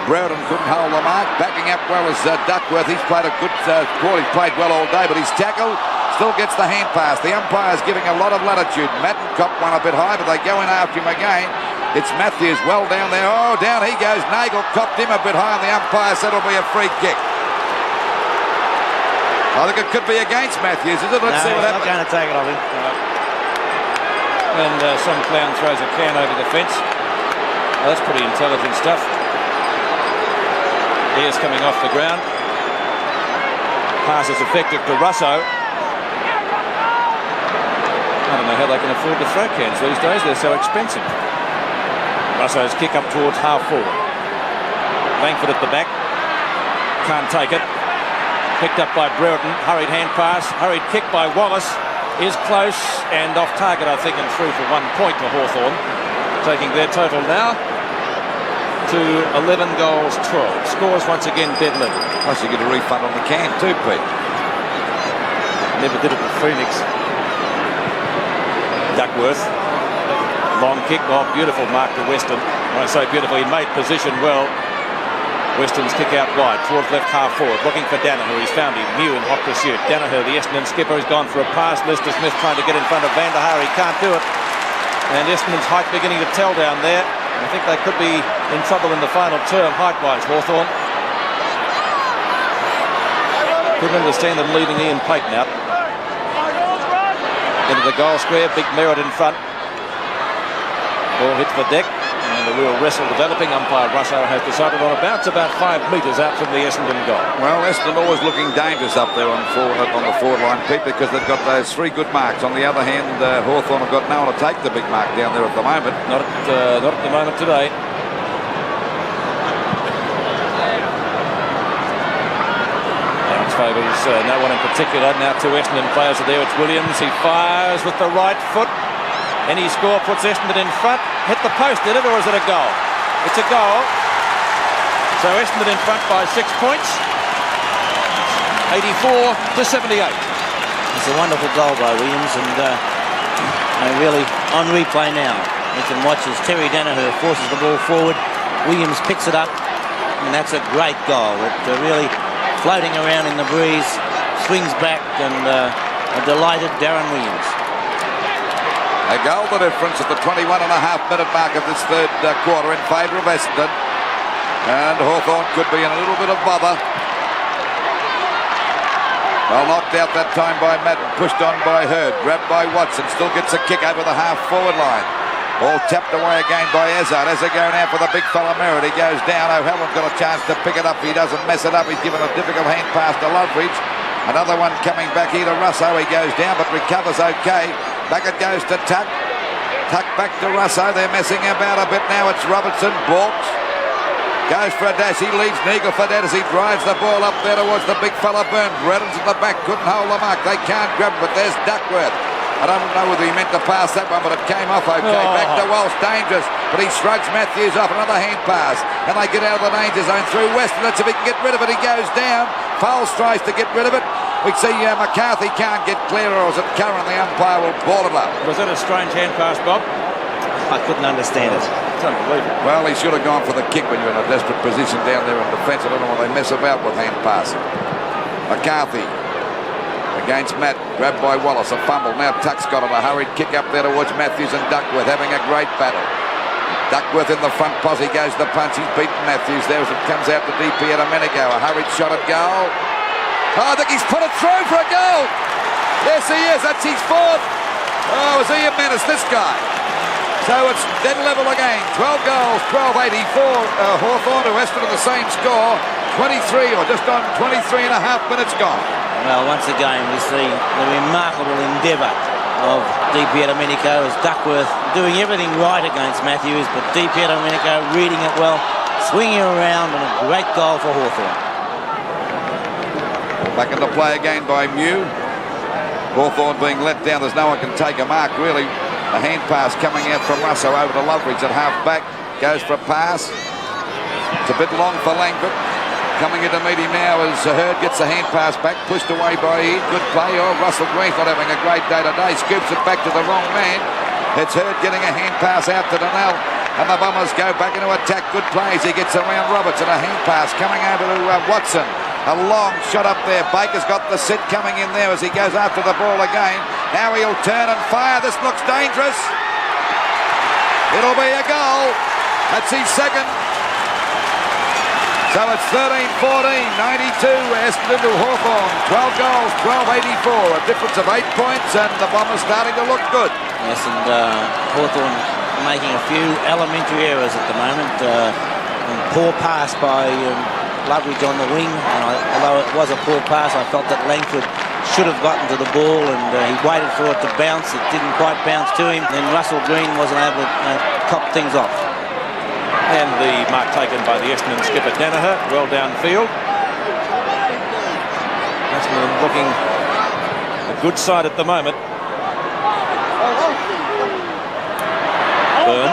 Brereton couldn't hold the mark. Backing up well is Duckworth. He's played a good quarter. He's played well all day, but he's tackled. Still gets the hand pass. The umpire's giving a lot of latitude. Madden copped one a bit high, but they go in after him again. It's Matthews well down there. Oh, down he goes. Nagel copped him a bit high, and the umpire said it'll be a free kick. I think it could be against Matthews, is it? Let's see what happens. Not going to take it off him. And some clown throws a can over the fence. Oh, that's pretty intelligent stuff. Here's coming off the ground. Pass is effective to Russo. I don't know how they can afford to throw cans these days. They're so expensive. Russo's kick up towards half forward. Langford at the back. Can't take it. Picked up by Brereton. Hurried hand pass. Hurried kick by Wallace. Is close and off target, I think, and through for 1 point to Hawthorn. Taking their total now to 11 goals 12. Scores once again dead level. Plus you get a refund on the can too, Pete. Never did it with Phoenix. Duckworth. Long kick. Oh, beautiful mark to Weston. When I say beautiful, he made position well. Weston's kick out wide towards left half forward, looking for Danaher. He's found him. Mew in hot pursuit. Danaher, the Essendon skipper, has gone for a pass. Lister Smith trying to get in front of Van der Haar. He can't do it. And Essendon's height beginning to tell down there. I think they could be in trouble in the final term, height-wise, Hawthorn. Couldn't understand them leaving Ian Payton out. Into the goal square, big Merritt in front. Ball hits the deck. And a real wrestle developing. Umpire Russo has decided on a bounce about 5 metres out from the Essendon goal. Well, Essendon always looking dangerous up there on the forward line, Pete, because they've got those 3 good marks. On the other hand, Hawthorn have got no one to take the big mark down there at the moment. Not at the moment today. Downs favours no one in particular. Now 2 Essendon players are there. It's Williams. He fires with the right foot. Any score puts Essendon in front. Hit the post, did it, or is it a goal? It's a goal. So Essendon in front by 6 points. 84-78. It's a wonderful goal by Williams, and really on replay now. You can watch as Terry Danaher forces the ball forward. Williams picks it up, and that's a great goal. It really floating around in the breeze, swings back, and a delighted Darren Williams. A goal the difference at the 21.5-minute mark of this third quarter in favour of Essendon. And Hawthorn could be in a little bit of bother. Well, knocked out that time by Madden, pushed on by Hurd, grabbed by Watson, still gets a kick over the half-forward line. Ball tapped away again by Ezzard. Ezzard going out for the big fella Merritt. He goes down. O'Halloran's got a chance to pick it up. He doesn't mess it up. He's given a difficult hand pass to Loveridge. Another one coming back here to Russo. He goes down but recovers okay. Back it goes to Tuck. Tuck back to Russo. They're messing about a bit now. It's Robertson. Balks. Goes for a dash. He leaves Neagle for that as he drives the ball up there towards the big fella Burn. Brereton's in the back. Couldn't hold the mark. They can't grab it, but there's Duckworth. I don't know whether he meant to pass that one, but it came off okay. Back to Walsh. Dangerous. But he shrugs Matthews off. Another hand pass. And they get out of the danger zone through Weston. Let's see if he can get rid of it. He goes down. Fowles tries to get rid of it. We see McCarthy can't get clear, or is it Curran? The umpire will ball it up. Was that a strange hand pass, Bob? I couldn't understand it. It's unbelievable. Well, he should have gone for the kick when you're in a desperate position down there in defence. I don't know why they mess about with hand passing. McCarthy against Matt, grabbed by Wallace, a fumble. Now Tuck's got it, a hurried kick up there towards Matthews and Duckworth, having a great battle. Duckworth in the front posse, goes the punch. He's beaten Matthews there as it comes out to DP at Domenico. A hurried shot at goal. Oh, I think he's put it through for a goal. Yes, he is. That's his 4th. Oh, is he a menace, this guy? So it's dead level again. 12 goals, 12-84. Hawthorn to Essendon on the same score. 23 or just on 23.5 minutes gone. Well, once again, we see the remarkable endeavour of DP at Domenico as Duckworth doing everything right against Matthews, but DP at Domenico reading it well, swinging around, and a great goal for Hawthorn. Back into play again by Mew. Hawthorn being let down. There's no one can take a mark, really. A hand pass coming out from Russo over to Loveridge at half back. Goes for a pass. It's a bit long for Langford. Coming in to meet him now as Hurd gets the hand pass back. Pushed away by Ede. Good play. Oh, Russell Green's not having a great day today. Scoops it back to the wrong man. It's Hurd getting a hand pass out to Donnell. And the Bombers go back into attack. Good plays. He gets around Roberts and a hand pass coming over to Watson. A long shot up there. Baker's got the sit coming in there as he goes after the ball again. Now he'll turn and fire. This looks dangerous. It'll be a goal. That's his second. So it's 13-14, 92 Essendon to Hawthorn. 12 goals, 12-84. A difference of 8 points, and the Bombers starting to look good. Yes, and Hawthorn making a few elementary errors at the moment. Poor pass by Loveridge on the wing, and although it was a poor pass, I felt that Langford should have gotten to the ball, and he waited for it to bounce. It didn't quite bounce to him. Then Russell Green wasn't able to cop things off. And the mark taken by the Essendon skipper Danaher, well downfield. Essendon looking a good side at the moment. Byrne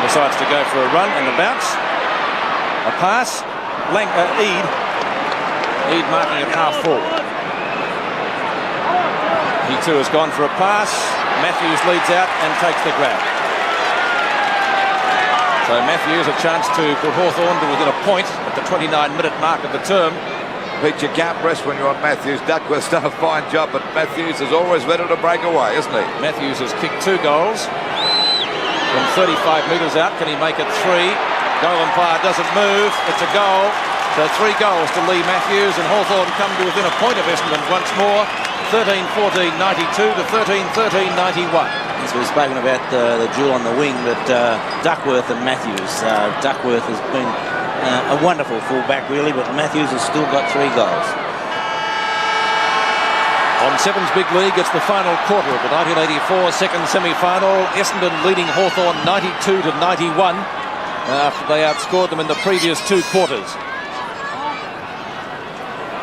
decides to go for a run and a bounce. A pass. Ede marking at half forward. He too has gone for a pass. Matthews leads out and takes the grab. So Matthews a chance to put Hawthorn to within a point at the 29-minute mark of the term. Pete, you can't rest when you're on Matthews. Duckworth's done a fine job, but Matthews is always ready to break away, isn't he? Matthews has kicked 2 goals from 35 metres out. Can he make it 3? Goal umpire doesn't move. It's a goal. So 3 goals to Lee Matthews, and Hawthorn come to within a point of Essendon once more. 13-14, 92 to 13-13, 91. As we've spoken about the duel on the wing, but Duckworth and Matthews. Duckworth has been a wonderful fullback, really, but Matthews has still got 3 goals. On Sevens Big League, it's the final quarter of the 1984 second semi-final. Essendon leading Hawthorn 92 to 91 after they outscored them in the previous 2 quarters.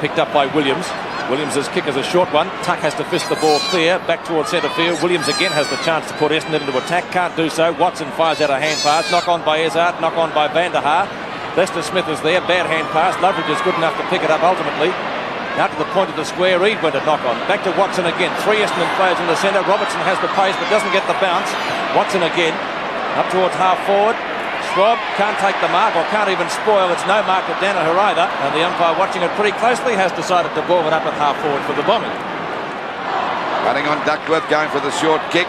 Picked up by Williams. Williams' kick is a short one. Tuck has to fist the ball clear, back towards centre field. Williams again has the chance to put Essendon into attack, can't do so. Watson fires out a hand pass, knock on by Izzard, knock on by Van der Haar. Lester Smith is there, bad hand pass. Loveridge is good enough to pick it up ultimately. Out to the point of the square, Reid went a knock on. Back to Watson again. 3 Essendon players in the centre. Robertson has the pace but doesn't get the bounce. Watson again, up towards half forward. Schwab can't take the mark, or can't even spoil. It's no mark at Danaher either, and the umpire, watching it pretty closely, has decided to ball it up at half forward for the Bombers. Running on Duckworth, going for the short kick.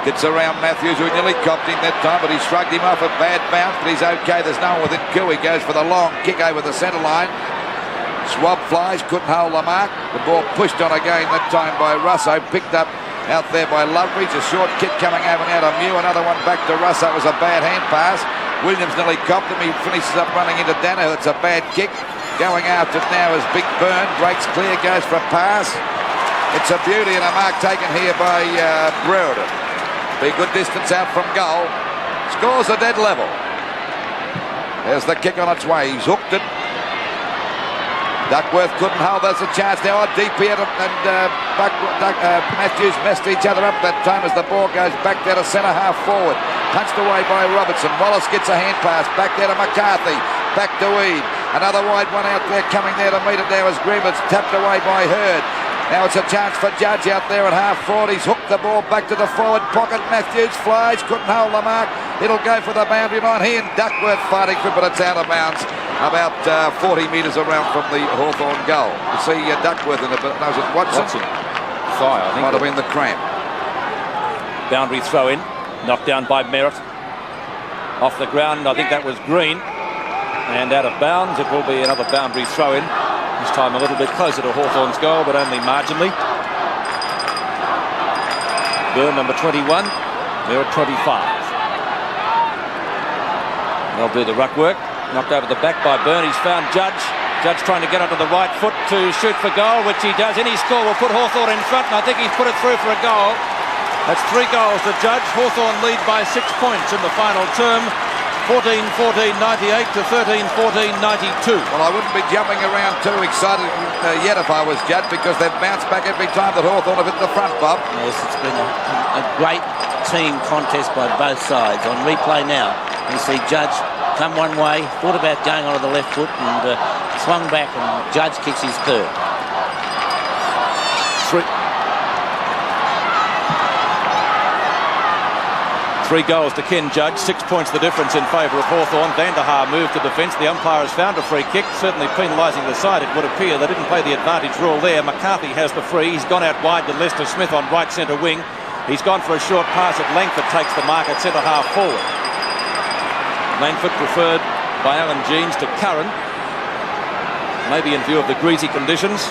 Gets around Matthews, who nearly copped him that time, but he shrugged him off. A bad bounce, but he's okay. There's no one within kill. He goes for the long kick over the centre line. Schwab flies, couldn't hold the mark. The ball pushed on again, that time by Russo. Picked up out there by Loveridge. A short kick coming over now to Mew. Another one back to Russo. It was a bad hand pass. Williams nearly copped him. He finishes up running into Danaher. It's a bad kick. Going after it now is Big Byrne. Breaks clear, goes for a pass. It's a beauty, and a mark taken here by Brereton. Be good distance out from goal. Scores a dead level. There's the kick on its way. He's hooked it. Duckworth couldn't hold. There's a chance now. DP and Matthews messed each other up that time as the ball goes back there to centre half forward. Punched away by Robertson. Wallace gets a hand pass. Back there to McCarthy. Back to Ede. Another wide one out there coming there to meet it now as Greenwood's tapped away by Hurd. Now it's a chance for Judge out there at half forward. He's hooked the ball back to the forward pocket. Matthews flies. Couldn't hold the mark. It'll go for the boundary line. He and Duckworth fighting for it, but it's out of bounds. About 40 metres around from the Hawthorn goal. You see Duckworth in it, but no, was it Watson? Thigh, I think. Might have been the cramp. Boundary throw in. Knocked down by Merritt. Off the ground, I think that was Green. And out of bounds, it will be another boundary throw in. This time a little bit closer to Hawthorn's goal, but only marginally. Byrne, number 21. Merritt, 25. They'll do the ruck work. Knocked over the back by Byrne. He's found Judge. Judge trying to get onto the right foot to shoot for goal, which he does. Any score will put Hawthorn in front, and I think he's put it through for a goal. That's 3 goals to Judge. Hawthorn lead by 6 points in the final term. 14-14-98 to 13-14-92. Well, I wouldn't be jumping around too excited yet if I was Judge, because they've bounced back every time that Hawthorn have hit the front, Bob. Yes, it's been a great team contest by both sides. On replay now, you see Judge come one way, thought about going onto the left foot and swung back, and Judge kicks his third. Three goals to Ken Judge, 6 points the difference in favour of Hawthorn. Van der Haar moved to defence. The umpire has found a free kick, certainly penalising the side. It would appear they didn't play the advantage rule there. McCarthy has the free. He's gone out wide to Lester Smith on right centre wing. He's gone for a short pass at Langford, takes the mark at centre half forward. Langford preferred by Alan Jeans to Curran, maybe in view of the greasy conditions.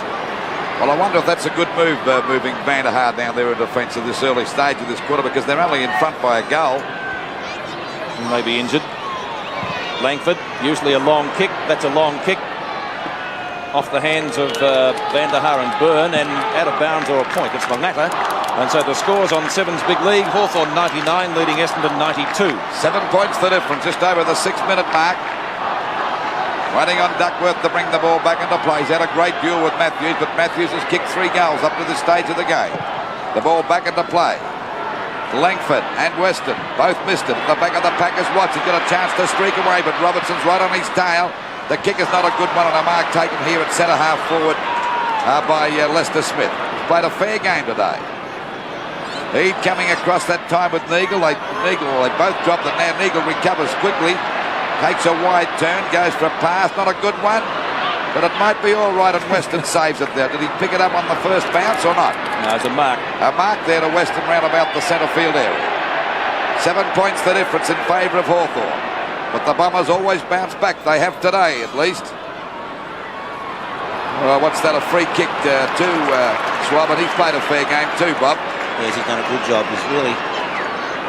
Well, I wonder if that's a good move, moving Van der Haar down there in defence at this early stage of this quarter, because they're only in front by a goal. Maybe injured. Langford, usually a long kick. That's a long kick. Off the hands of Van der Haar and Byrne, and out of bounds or a point. It's the latter. And so the scores on Seven's Big League. Hawthorn 99, leading Essendon 92. 7 points the difference, just over the 6-minute mark. Waiting on Duckworth to bring the ball back into play. He's had a great duel with Matthews, but Matthews has kicked 3 goals up to this stage of the game. The ball back into play. Langford and Weston both missed it. At the back of the pack is Watts. He's got a chance to streak away, but Robertson's right on his tail. The kick is not a good one, and a mark taken here at centre half forward by Lester Smith. He's played a fair game today. He'd coming across that time with Neagle. They both dropped it now. Neagle recovers quickly. Takes a wide turn, goes for a pass, not a good one, but it might be all right, and Weston saves it there. Did he pick it up on the first bounce or not? No, it's a mark. A mark there to Weston round about the centre field area. 7 points the difference in favour of Hawthorn, but the Bombers always bounce back. They have today, at least. Well, what's that, a free kick to Schwab, and he's played a fair game too, Bob. Yes, he's done a good job. He's really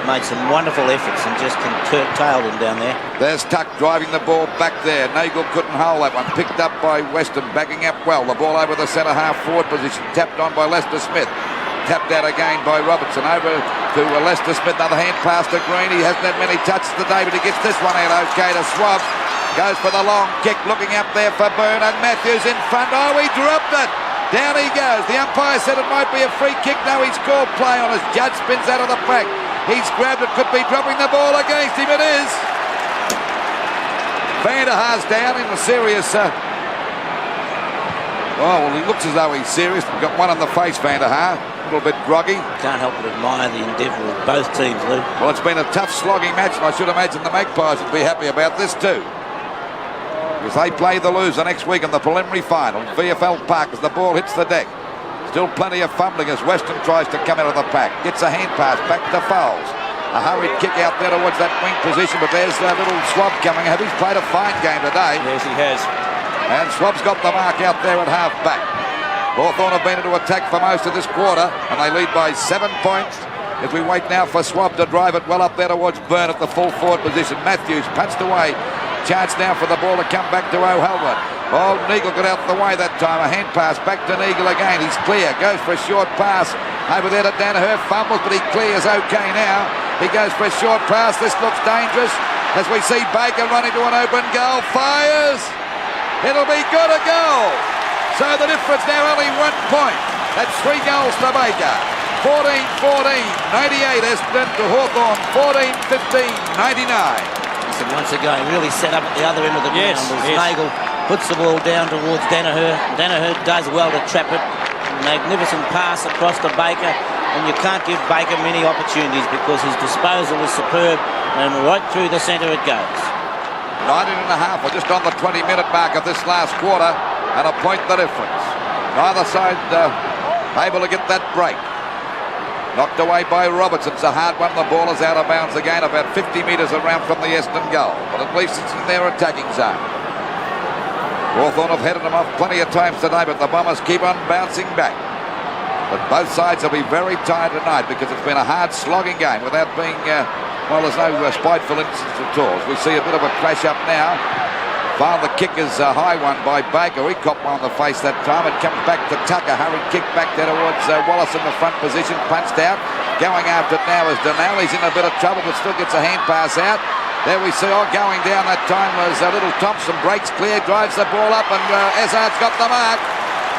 made some wonderful efforts and just curtailed him down there. There's Tuck driving the ball back there. Nagel couldn't hold that one. Picked up by Weston, backing up well. The ball over the centre half forward position. Tapped on by Lester Smith. Tapped out again by Robertson. Over to Lester Smith. Another hand pass to Green. He hasn't had many touches today, but he gets this one out okay to Swab. Goes for the long kick. Looking up there for Byrne, and Matthews in front. Oh, he dropped it. Down he goes. The umpire said it might be a free kick. No, he's called play on us. Judge spins out of the pack. He's grabbed it, could be dropping the ball against him. It is. Van der Haar's down in a serious... well, he looks as though he's serious. Got one on the face, Van der Haar. A little bit groggy. Can't help but admire the endeavour of both teams, Lou. Well, it's been a tough slogging match, and I should imagine the Magpies would be happy about this too, because they play the loser next week in the preliminary final, VFL Park, as the ball hits the deck. Still plenty of fumbling as Weston tries to come out of the pack. Gets a hand pass back to Fowles. A hurried kick out there towards that wing position, but there's that little Swab coming up. He's played a fine game today. Yes, he has. And Swab's got the mark out there at half back. Hawthorn have been into attack for most of this quarter, and they lead by 7 points. As we wait now for Swab to drive it well up there towards Byrne at the full forward position. Matthews punched away. Chance now for the ball to come back to O'Halloran. Oh, Neagle got out the way that time. A hand pass back to Neagle again. He's clear. Goes for a short pass. Over there to Danaher. Fumbles, but he clears okay now. He goes for a short pass. This looks dangerous as we see Baker run into an open goal. Fires. It'll be good, a goal. So the difference now only 1 point. That's 3 goals to Baker. 14-14, 98 Essendon to Hawthorn. 14-15, 99. And once again, really set up at the other end of the ground. Nagel puts the ball down towards Danaher. Danaher does well to trap it. Magnificent pass across to Baker, and you can't give Baker many opportunities because his disposal is superb, and right through the centre it goes. 19.5, or just on the 20-minute mark of this last quarter, and a point the difference. Neither side able to get that break. Knocked away by Robertson. It's a hard one. The ball is out of bounds again, about 50 metres around from the Essendon goal. But at least it's in their attacking zone. Hawthorn have headed them off plenty of times today, but the Bombers keep on bouncing back. But both sides will be very tired tonight because it's been a hard slogging game without being, well, there's no spiteful incidents at all. We see a bit of a crash up now. The kick is a high one by Baker. He copped one on the face that time. It comes back to Tucker. Hurried kick back there towards Wallace in the front position. Punched out. Going after it now is Donnell. He's in a bit of trouble, but still gets a hand pass out. There we see, going down that time was little Thompson, breaks clear, drives the ball up, and Ezard's got the mark.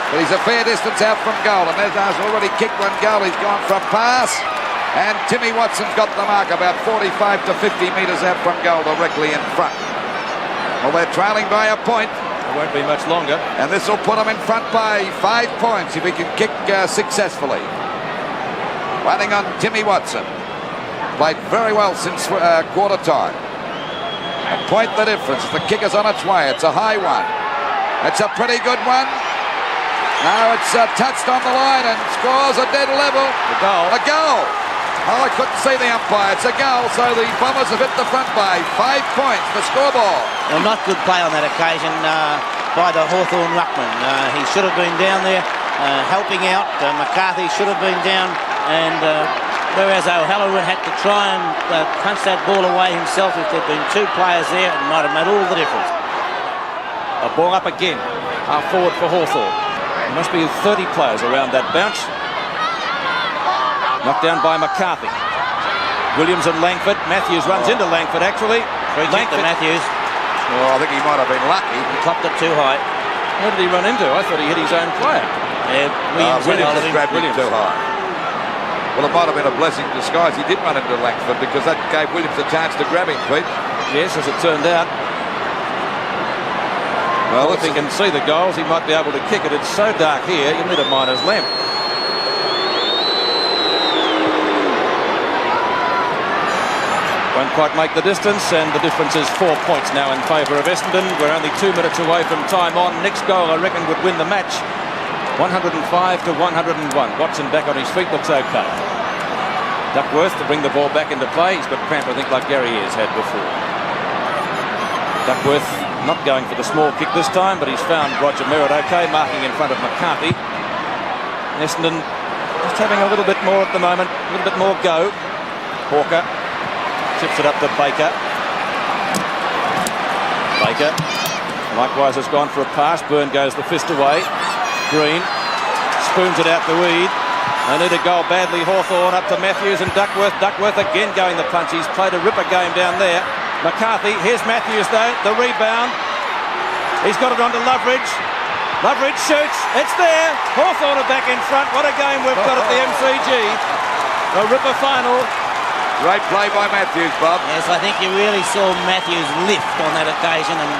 But he's a fair distance out from goal, and Ezard's already kicked one goal. He's gone for a pass, and Timmy Watson's got the mark about 45 to 50 metres out from goal, directly in front. Well, they're trailing by a point. It won't be much longer. And this will put him in front by 5 points if he can kick successfully. Waiting on Timmy Watson. Played very well since quarter time. A point the difference. The kick is on its way. It's a high one. It's a pretty good one. Now it's touched on the line and scores a dead level. A goal. A goal. Oh, I couldn't see the umpire. It's a goal, so the Bombers have hit the front by 5 points. The scoreboard. Well, not good play on that occasion by the Hawthorn ruckman. He should have been down there helping out. McCarthy should have been down, and whereas O'Halloran had to try and punch that ball away himself. If there'd been 2 players there, it might have made all the difference. A ball up again. Half forward for Hawthorn. There must be 30 players around that bounce. Knocked down by McCarthy. Williams and Langford. Matthews runs into Langford, actually. Langford. Matthews. Well, I think he might have been lucky. He topped it too high. Where did he run into? I thought he hit his own player. Yeah, Williams grabbed him too high. Well, it might have been a blessing in disguise. He did run into Langford because that gave Williams a chance to grab him, Pete. Yes, as it turned out. Well, if he can see the goals, he might be able to kick it. It's so dark here, you need a miner's lamp. Won't quite make the distance, and the difference is 4 points now in favour of Essendon. We're only 2 minutes away from time on. Next goal, I reckon, would win the match. 105 to 101. Watson back on his feet, looks okay. Duckworth to bring the ball back into play. He's got cramp, I think, like Gary has had before. Duckworth not going for the small kick this time, but he's found Roger Merritt okay, marking in front of McCarthy. Essendon just having a little bit more at the moment, a little bit more go. Hawker tips it up to Baker. Baker likewise has gone for a pass. Byrne goes the fist away. Green spoons it out to Weed. They need a goal badly. Hawthorn up to Matthews and Duckworth. Duckworth again going the punch. He's played a ripper game down there. McCarthy, here's Matthews though, the rebound. He's got it onto Loveridge. Loveridge shoots, it's there. Hawthorn are back in front. What a game we've got at the MCG. A ripper final. Great play by Matthews, Bob. Yes, I think you really saw Matthews lift on that occasion and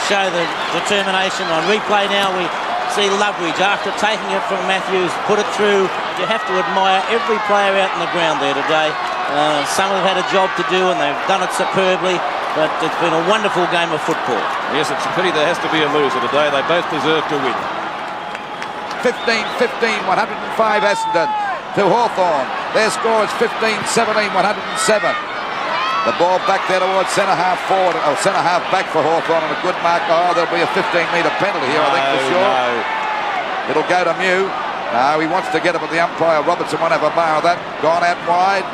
show the determination. On replay now, we see Loveridge, after taking it from Matthews, put it through. You have to admire every player out in the ground there today. Some have had a job to do and they've done it superbly, but it's been a wonderful game of football. Yes, it's a pity there has to be a loser today. They both deserve to win. 15-15, 105 Essendon to Hawthorn. Their score is 15-17, 107. The ball back there towards centre-half forward, centre-half back for Hawthorn, and a good mark. Oh, there'll be a 15-metre penalty here, I think, for sure. No. It'll go to Mew. No, he wants to get it, but the umpire, Robertson, won't have a bar of that. Gone out wide.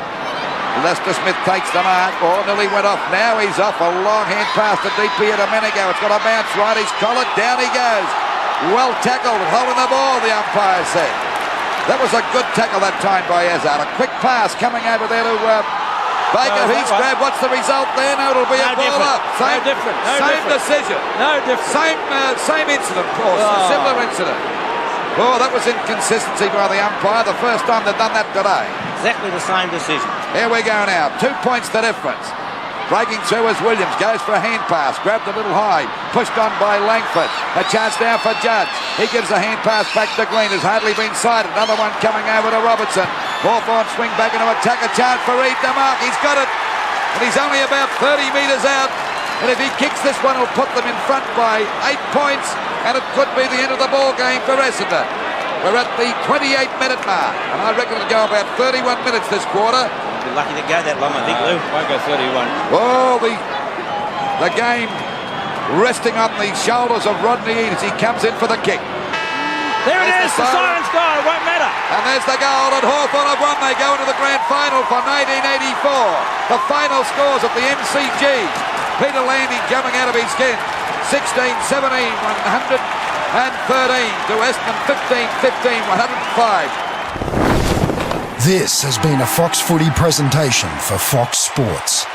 Lester Smith takes the mark. Oh, nearly went off. Now he's off. A long hand pass to DP at a minute ago. It's got a bounce right. He's collared. Down he goes. Well tackled. Holding the ball, the umpire said. That was a good tackle that time by Ezard. A quick pass coming over there to Baker. He's grabbed. What's the result there? No, it'll be a ball up. Same difference. Same decision. No difference. Same incident, of course. A similar incident. Oh, that was inconsistency by the umpire. The first time they've done that today. Exactly the same decision. Here we go now. 2 points the difference. Breaking through as Williams goes for a hand pass. Grabbed a little high. Pushed on by Langford. A chance now for Judge. He gives a hand pass back to Green. Has hardly been sighted. Another one coming over to Robertson. Hawthorn swing back into attack. A chance for Reid to mark. He's got it. And he's only about 30 metres out. And if he kicks this one, it'll put them in front by 8 points. And it could be the end of the ball game for Essendon. We're at the 28-minute mark. And I reckon it'll go about 31 minutes this quarter. Be lucky to go that long, I think, Lou. Won't go 31. Oh, the game resting on the shoulders of Rodney Eade as he comes in for the kick. There it is, the siren's gone, it won't matter. And there's the goal, and Hawthorn have won. They go into the grand final for 1984. The final scores at the MCG. Peter Landy jumping out of his skin. 16-17, 113 to Essendon 15-15, 105. This has been a Fox Footy presentation for Fox Sports.